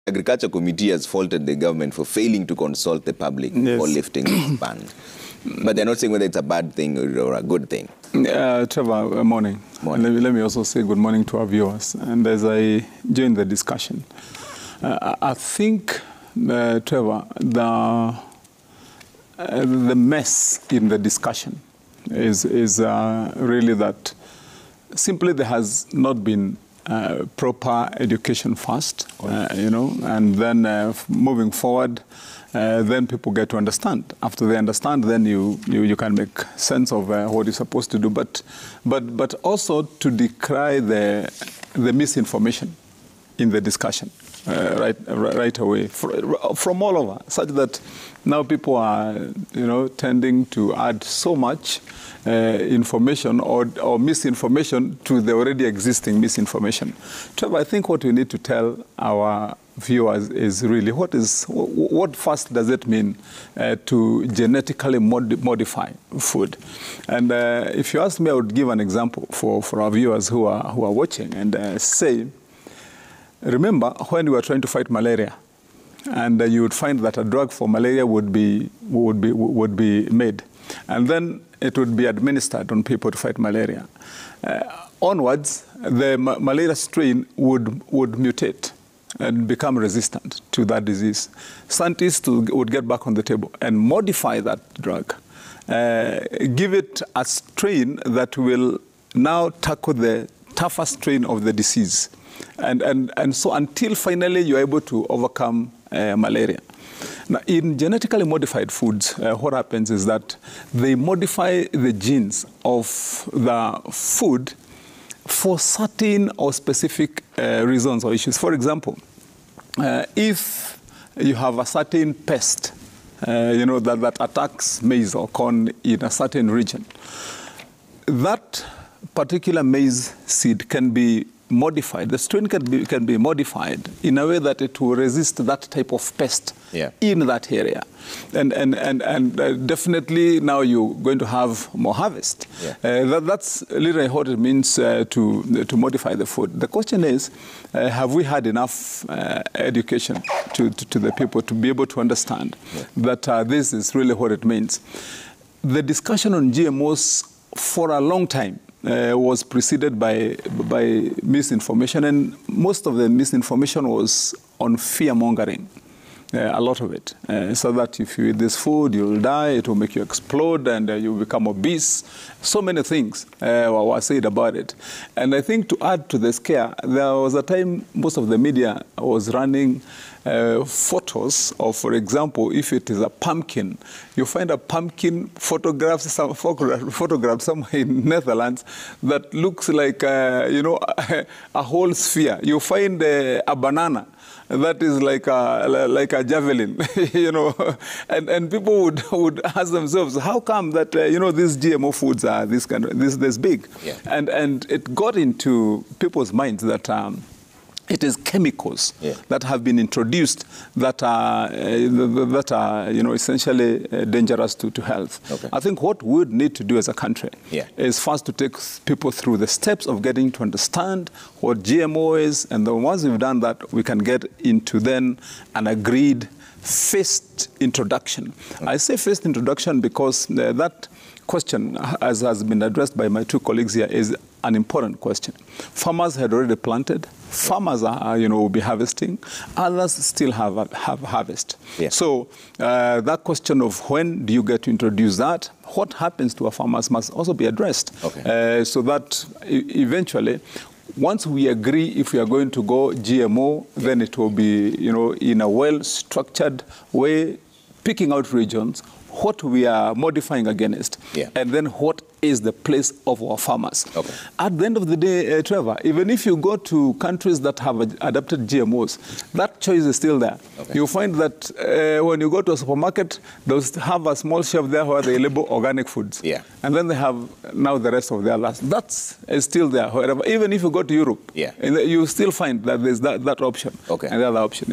Agriculture Committee has faulted the government for failing to consult the public or lifting this ban. But they're not saying whether it's a bad thing or a good thing. Trevor, morning. Let me also say good morning to our viewers. And as I join the discussion, I think, Trevor, the mess in the discussion is really that simply there has not been proper education first, and then moving forward, then people get to understand. After they understand, then you can make sense of what you're supposed to do. But also to decry the misinformation in the discussion right away from all over, such that now people are tending to add so much information or misinformation to the already existing misinformation. Trevor, I think what we need to tell our viewers is really what first does it mean to genetically modify food. And if you ask me, I would give an example for our viewers who are watching and say, remember when we were trying to fight malaria, and you would find that a drug for malaria would be made, and then it would be administered on people to fight malaria. Onwards, the malaria strain would mutate and become resistant to that disease. Scientists would get back on the table and modify that drug, give it a strain that will now tackle the tougher strain of the disease. And so until finally you're able to overcome malaria. Now, in genetically modified foods, what happens is that they modify the genes of the food for certain or specific reasons or issues. For example, if you have a certain pest, that attacks maize or corn in a certain region, that particular maize seed can be modified. The strain can be modified in a way that it will resist that type of pest in that area, and definitely now you're going to have more harvest. That's literally what it means to modify the food. The question is, have we had enough education to the people to be able to understand that this is really what it means? The discussion on GMOs for a long time was preceded by misinformation, and most of the misinformation was on fear-mongering, a lot of it, so that if you eat this food, you'll die, it will make you explode, and you'll become obese. So many things were said about it. And I think to add to the scare, there was a time most of the media was running photos of, for example, if it is a pumpkin, you find a pumpkin photograph somewhere in Netherlands that looks like, a whole sphere. You find a banana that is like a javelin, and people would ask themselves, how come that these GMO foods are this big? And it got into people's minds that it is chemicals that have been introduced that are essentially dangerous to health. I think what we would need to do as a country is first to take people through the steps of getting to understand what GMO is, and then once we've done that, we can get into then an agreed phased introduction. I say phased introduction because that question, as has been addressed by my two colleagues here, is an important question. Farmers had already planted. Farmers will be harvesting. Others still have harvest. So that question of when do you get to introduce that, what happens to our farmers must also be addressed. So that eventually, once we agree if we are going to go GMO, then it will be in a well-structured way, picking out regions, what we are modifying against, and then what is the place of our farmers. At the end of the day, Trevor, even if you go to countries that have adopted GMOs, that choice is still there. You find that when you go to a supermarket, they'll have a small shelf there where they label organic foods. And then they have now the rest of their last. That's still there. However, even if you go to Europe, you still find that there's that option and the other option.